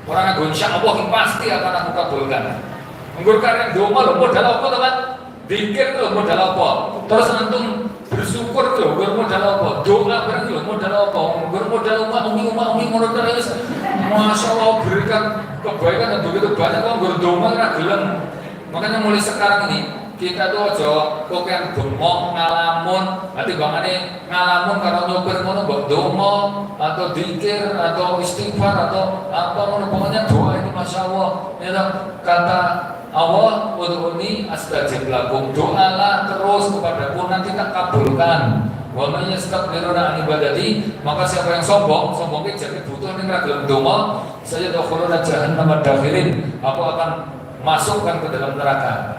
orang yang insya Allah pasti akan aku kabulkan. Menggurkan yang doa lo modal apa teman? Dikir lo modal apa? Terus antum bersyukur tuh, modal apa? Doa berarti lo modal apa? Modal umi modal terus. Masya Allah berikan kebaikan yang begitu banyak. Kalau berdoa ragulan, makanya mulai sekarang ini kita tuh aja kok yang bengong ngalamun. Nanti bangane ngalamun karena nyopir ngono mbok donga atau dikir atau istighfar atau apa ngono, pokoknya doa itu masya Allah. Ya kata Allah, udhuni astajib lakum, doalah terus kepadaku nanti tak kabulkan. Wa may yastakbiruna an ibadati, maka siapa yang sombong itu jadi butuh ning ra gelem donga, saya dakhuluna jahannam dakhilin, aku akan masukkan ke dalam neraka.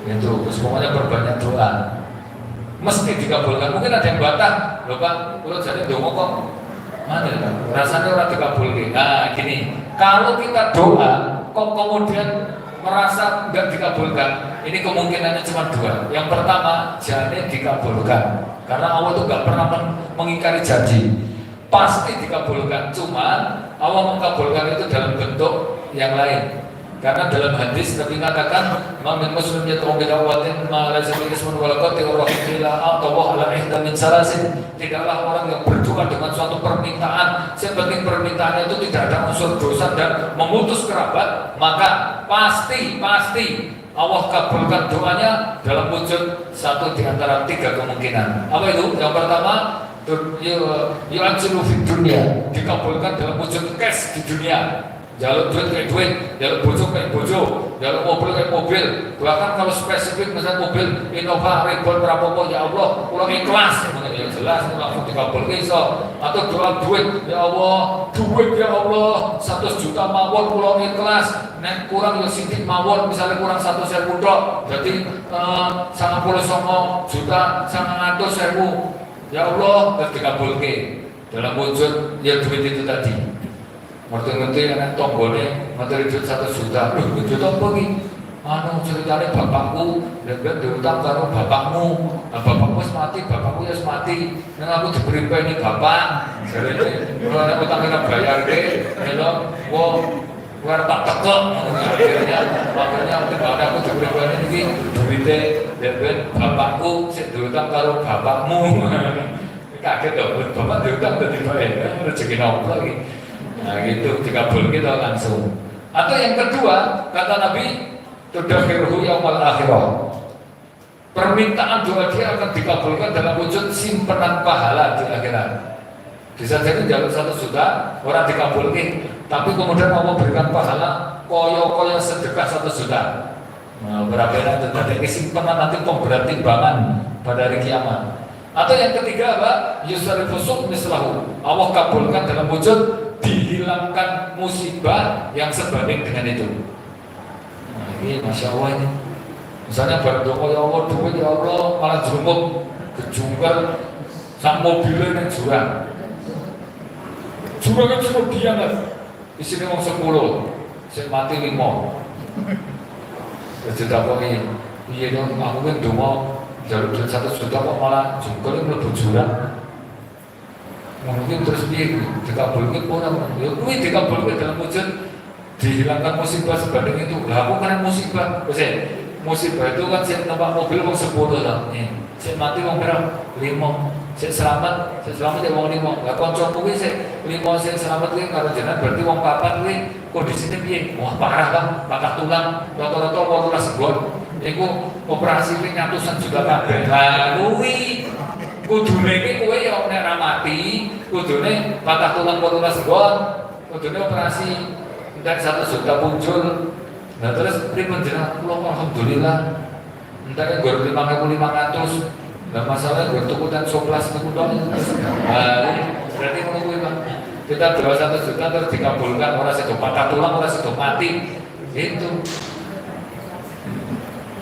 Itu pokoknya berbanyak doa. Mesti dikabulkan. Mungkin ada yang bantah, lho Pak, kalau jadi donga kok mana ya, rasanya orang dikabulkan. Nah gini, kalau kita doa kok kemudian merasa nggak dikabulkan, ini kemungkinannya cuma 2. Yang pertama, jangan dikabulkan, karena Allah itu nggak pernah mengingkari janji, pasti dikabulkan. Cuma Allah mengkabulkan itu dalam bentuk yang lain. Karena dalam hadis Nabi mengatakan, "Mamin muslim yata'u bidawatin ma laysa bihi ismun wa laqati ar-rahim ila atawa ala ihda min salasin." Tidaklah orang yang berdoa dengan suatu permintaan, sepenting permintaannya itu tidak ada unsur dosa dan memutus kerabat, maka pasti Allah kabulkan doanya dalam wujud satu di antara 3 kemungkinan. Apa itu? Yang pertama, yu'ajilu fid dunya, dikabulkan dalam wujud cash di dunia. Jalur duit kayak duit, jalur bojo kayak bojo, jalur mobil kayak mobil. Bahkan kalau spesifik misalnya mobil Innova, Reborn, Rapopo, ya Allah, pulang ikhlas, ya jelas langsung dikabulkan iso. Atau doa duit, ya Allah, duit ya Allah, 100 juta mawon pulang ikhlas. Nek kurang ya sidik mawon, misalnya kurang 1.000 tok, jadi 99 juta 100.000. Ya Allah, harus dikabulkan dalam wujud ya duit itu tadi. Ngerti-ngerti anak tonggone materi duit 1 juta. Loh, duit apa iki? Anu ceritane bapakku ndek diutang karo bapakmu. Nah, bapakku wis mati, bapakku wis mati. Nang aku diberi ini bapak. Jarene ora nek utang kena bayarke, lho, wong ora tak tekek. Makanya aku diberi ini iki duwite ndek bapakku sik diutang karo bapakmu. Kaget dong, bapak diutang dadi bayar. Rezeki nopo lagi. Nah gitu, dikabul kita langsung. Atau yang kedua, kata Nabi, tudakhiruhu yaumal akhirah, permintaan doa dia akan dikabulkan dalam wujud simpanan pahala di akhirat. Bisa jadi jalur 1 juta orang dikabulkan, tapi kemudian Allah berikan pahala koyo-koyo sedekah 1 juta. Nah, berapa itu tadi simpanan nanti pemberat timbangan pada hari kiamat. Atau yang ketiga, Pak, yusarifusuk mislahu, Allah kabulkan dalam wujud dihilangkan musibah yang sebanding dengan itu. Ini Masya Allah ini. Misalnya berdoa ya Allah, duit ya Allah, malah jerumut, kejungkar, sak mobilnya yang jurang. Jurangnya cuma dia kan, isinya orang 10, saya mati 5. Jadi tak boleh, iya dong, aku kan doa, jalur 1 juta kok malah jungkarnya melebur jurang. Mungkin terus dia dikabulkan orang, ya kuih dikabulkan dalam wujud dihilangkan musibah sebanding itu. Lah aku kan musibah, musibah itu kan saya nampak mobil orang 10 lah, saya mati orang berapa? 5, saya selamat ya orang 5. Lah konco kuih saya 5 saya selamat kuih kalau jenengan berarti orang 4 kuih kondisinya piye? Wah parah kan, patah tulang, rata-rata 18 segon. Iku operasi kuih nyatusan juga kabeh. Lah kuih kudune iki kowe ya nek ra mati, kudune patah tulang 18 segon, kudune operasi entek 1 juta muncul. Nah terus pripun jenengan kula alhamdulillah entek nggo 5.500. Lah masalah nggo tuku dan soplas tuku tok. Berarti ngono kuwi Pak. Kita doa 1 juta terus dikabulkan, ora sedo patah tulang, ora sedo mati. Itu.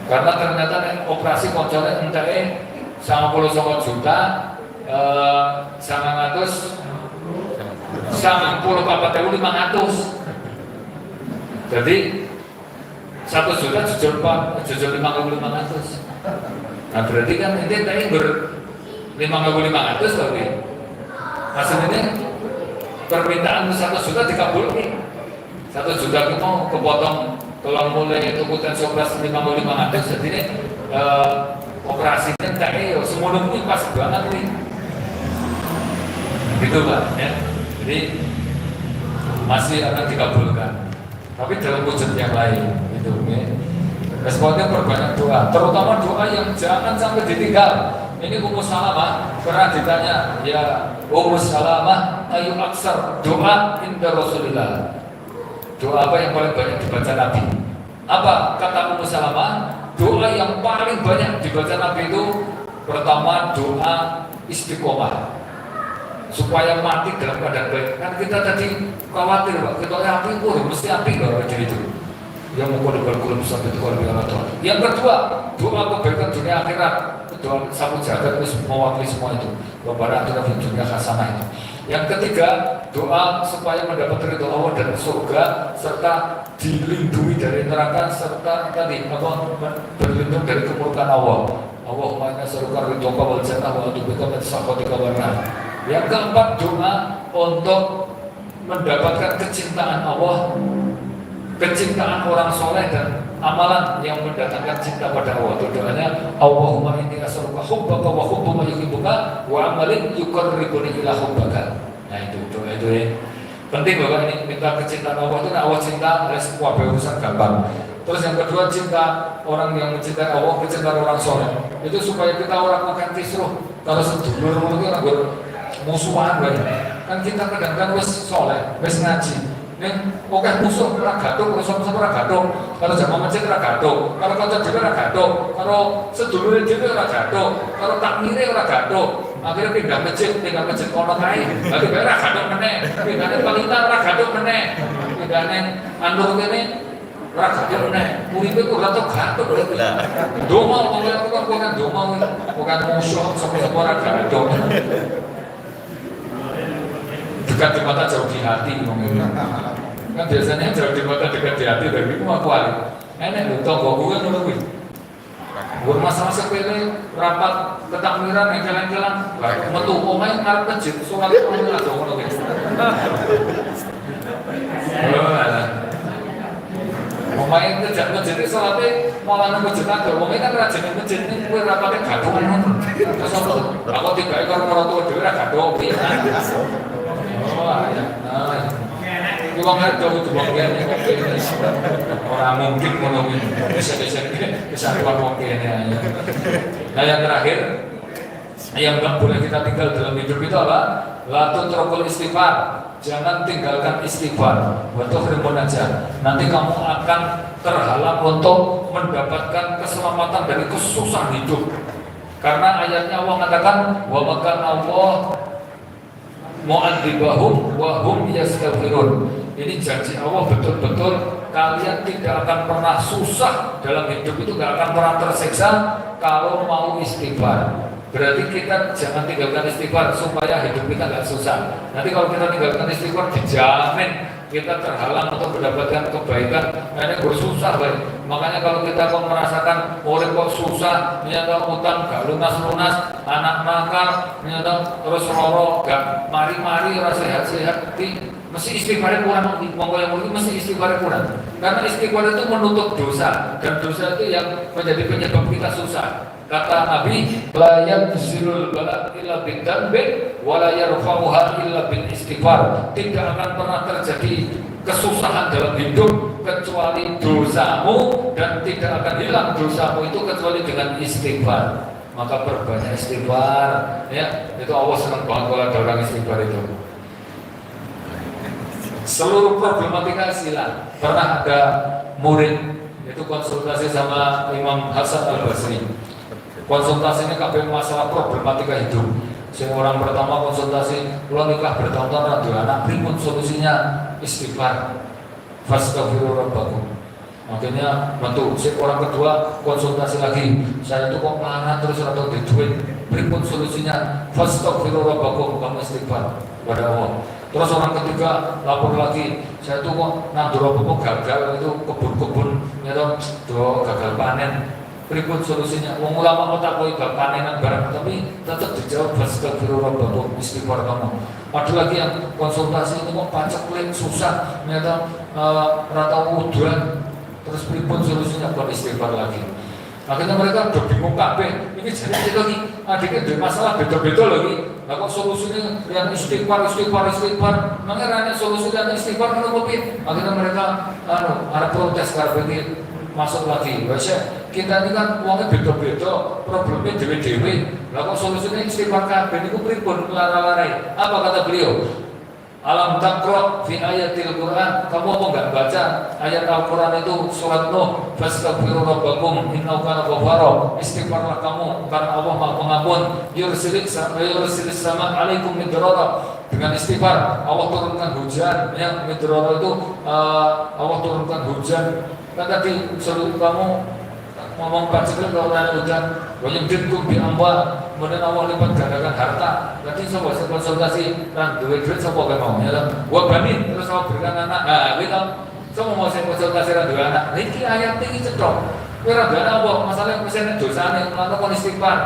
Karena ternyata operasi koncone enteke 99 juta, 994.500. Jadi 1 juta jujur 5.500. Nah berarti kan ini tadi 5.500 tapi hasilnya permintaan 1 juta dikabulkan. 1 juta kita mau kepotong tulang mulai tukutan 11.500. Jadi ini operasinya kayaknya semua ini pas banget nih, gitu Pak ya. Jadi masih akan dikabulkan, tapi dalam wujud yang lain, gitu ya. Responnya perbanyak doa, terutama doa yang jangan sampai ditinggal. Ini Ummu Salamah pernah ditanya, ya Ummu Salamah, ayu aksar doa inda Rasulillah. Doa apa yang paling banyak dibaca Nabi? Apa kata Ummu Salamah? Doa yang paling banyak dibaca Nabi itu pertama doa istiqomah supaya mati dalam keadaan baik. Kan kita tadi khawatir Pak, kita api mesti api kalau jadi itu. Yang mau berkulum sampai itu kalau bilang Tuhan. Yang kedua, doa kebaikan dunia akhirat. Doa sapu jagat itu mewakili semua itu. Bapak kita di dunia hasanah itu. Yang ketiga, doa supaya mendapat ridho Allah dan surga serta dilindungi dari neraka serta tadi berlindung dari kemurkaan Allah. Allahumma inna nas'aluka ridhoka wal jannah wa a'udzubika min sakhatika wan nar. Yang keempat, doa untuk mendapatkan kecintaan Allah, kecintaan orang soleh dan amalan yang mendatangkan cinta pada Allah. Itu doanya Allahumma inni as'aluka hubbaka wa hubba ma yuhibbuka wa amalin yuqarribuni ila hubbaka. Nah itu doa itu ya. Penting Bapak ini minta kecintaan Allah itu. Allah cinta semua urusan gampang. Terus yang kedua cinta orang yang mencintai Allah, kecintaan orang soleh. Itu supaya kita orang makan kisruh. Kalau sedulur itu orang musuhan banyak. Kan kita kadang-kadang wis soleh, wis ngaji. Nih, oke musuh ora gathuk, musuh ora gathuk. Kalau jamaah masjid ora gathuk, kalau kanca dhewe ora gathuk, kalau sedulure dhewe ora gathuk, kalau takmire ora gathuk. Akhirnya pindah masjid kono kae. Dadi bae ora gathuk meneh. Pindahane pelita ora gathuk meneh. Pindahane anur kene ora gathuk meneh. Uripe kok ora gathuk berarti. Donga bukan donga, bukan musuh sama-sama ora gathuk. Dekat di mata jauh di hati kan biasanya jauh di mata dekat di hati dari itu aku alih enak lho tonggo gue ngono kuwi gue masalah sepele rapat ketakmiran engkel-engkelan metu omahe ngarep masjid salat ngono aja ngono kuwi omahe kerja masjid salate malah nang masjid aja omahe kan ra jeneng masjid ini kuwi rapate gadongan ngono terus aku tiba karo marang dhewe ra gadong piye. Oh ya, ini wong ada itu wong kene orang mungkin menunggu bisa keluar wong kene. Nah yang terakhir yang nggak boleh kita tinggal dalam hidup itu apa? Latun trokul istighfar. Jangan tinggalkan istighfar. Waktu krimun aja. Nanti kamu akan terhalang untuk mendapatkan keselamatan dari kesusahan hidup. Karena ayatnya Allah mengatakan wa makan Allah mu'adzibahum wa hum yastaghfirun. Ini janji Allah betul-betul kalian tidak akan pernah susah dalam hidup itu, gak akan pernah tersiksa kalau mau istighfar. Berarti kita jangan tinggalkan istighfar supaya hidup kita gak susah. Nanti kalau kita tinggalkan istighfar, dijamin kita terhalang untuk mendapatkan kebaikan. Ini bersusah baik. Makanya kalau kita kok merasakan orang kok susah, ternyata utang gak lunas-lunas, anak nakal, ternyata terus loro gak mari-mari rasa sehat-sehat, mesti istighfar kurang. Monggo yang mungkin mesti istighfar kurang. Karena istighfar itu menutup dosa, dan dosa itu yang menjadi penyebab kita susah. Kata Nabi, la yanzilul bala illa bidzanbi wa la yarfa'uha illa bil istighfar. Tidak akan pernah terjadi kesusahan dalam hidup kecuali dosamu, dan tidak akan hilang dosamu itu kecuali dengan istighfar. Maka perbanyak istighfar, ya. Itu Allah senang banget kalau ada orang istighfar itu. Seluruh problematika silah. Pernah ada murid itu konsultasi sama Imam Hasan Al-Basri. Konsultasinya kabeh masalah problematika hidup. Sing orang pertama konsultasi, kalau nikah bertahun-tahun ada anak, pripun solusinya? Istighfar. Fastaghfiru rabbakum. Akhirnya metu. Si orang kedua konsultasi lagi, saya itu kok melarat terus atau di duit, pripun solusinya? Fastaghfiru rabbakum, kamu istighfar pada Allah. Terus orang ketiga lapor lagi, saya itu kok nandur apa gagal, itu kebun-kebun, ya toh gagal panen. Berikut solusinya, wong ulama mau takoi bab panenan barang, tapi tetap dijawab fastaghfiru rabbakum, istighfar kamu. Ada lagi yang konsultasi itu kok pacak klik susah, ternyata rata udan, terus berikut solusinya buat istighfar lagi. Akhirnya mereka udah bingung kabeh. Ini jadi lagi adiknya ada masalah beda-beda lagi. Lah kok solusinya yang istighfar. Makanya rane solusi dan istighfar kan kopi. Akhirnya mereka ada protes kabeh masuk lagi. Wes kita ini kan uangnya beda-beda, problemnya dewe-dewe. Lah kok solusinya istighfar kabeh niku pripun lara-larai? Apa kata beliau? Alam taqra fi ayatil Quran, kamu apa enggak baca ayat Al-Quran itu surat Nuh, fastaghfiru rabbakum innahu kana ghaffara, istighfarlah kamu karena Allah Maha Pengampun, yursilis sama alaikum midrara, dengan istighfar Allah turunkan hujan, yang midrara itu Allah turunkan hujan. Kan tadi suruh kamu ngomong paceklik kalau ada hujan, banyak ditkum di amwal, kemudian Allah lipat gandakan harta. Nanti coba saya konsultasi, kan duit siapa yang mau ya? Gua banin terus mau berikan anak. Nah, kita coba mau saya konsultasi kan dua anak. Ini ayat tinggi cetok. Kira dua anak apa? Masalah yang misalnya dosa nih, melakukan istighfar.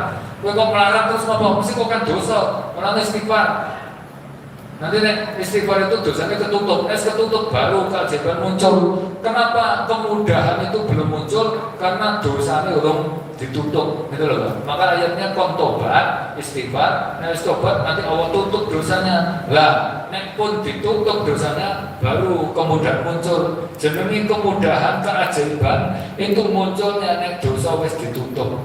Kau kok melarang terus apa? Mesti kau kan dosa, melakukan istighfar. Nanti nih istighfar itu dosanya ketutup, ketutup baru keajaiban muncul. Kenapa kemudahan itu belum muncul? Karena dosanya belum ditutup, gitu loh. Maka ayatnya kontobat, istighfar, istighfar nanti Allah tutup dosanya. Lah, nek pun ditutup dosanya, baru kemudahan muncul. Jadi kemudahan keajaiban itu munculnya nek dosa wes ditutup.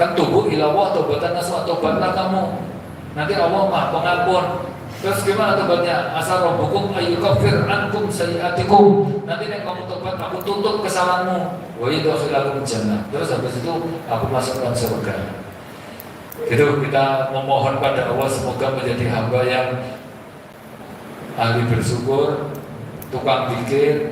Kan tubuh ilawah tobatan nasuh tobatlah kamu. Nanti Allah Maha Pengampun. Terus gimana tobatnya? Asal rabbukum ayyukaffir ankum sayiatikum. Nanti nek kamu tobat, aku tutup kesalahanmu. Wa yudkhilakum jannah. Terus habis itu aku masukkan surga. Gitu kita memohon pada Allah semoga menjadi hamba yang ahli bersyukur, tukang zikir,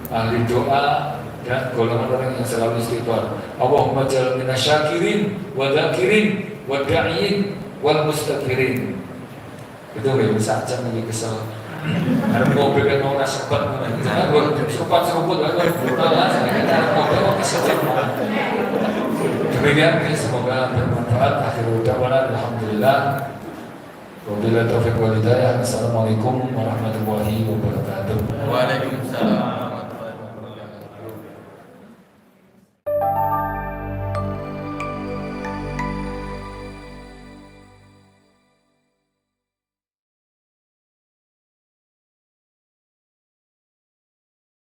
ahli doa, dan golongan orang yang selalu istighfar. Allahumma ja'al minasyakirin wa dzakirin wa da'iin wal mustaghfirin. Itu nggak bisa aja nih kesel. Ada mobil yang mau nasebat, jangan buat seruput kan? Mobil mau kesel. Demikian, semoga bermanfaat. Akhirul da'wana alhamdulillah. Wabillahi taufiq wal hidayah. Assalamualaikum warahmatullahi wabarakatuh. Waalaikumsalam.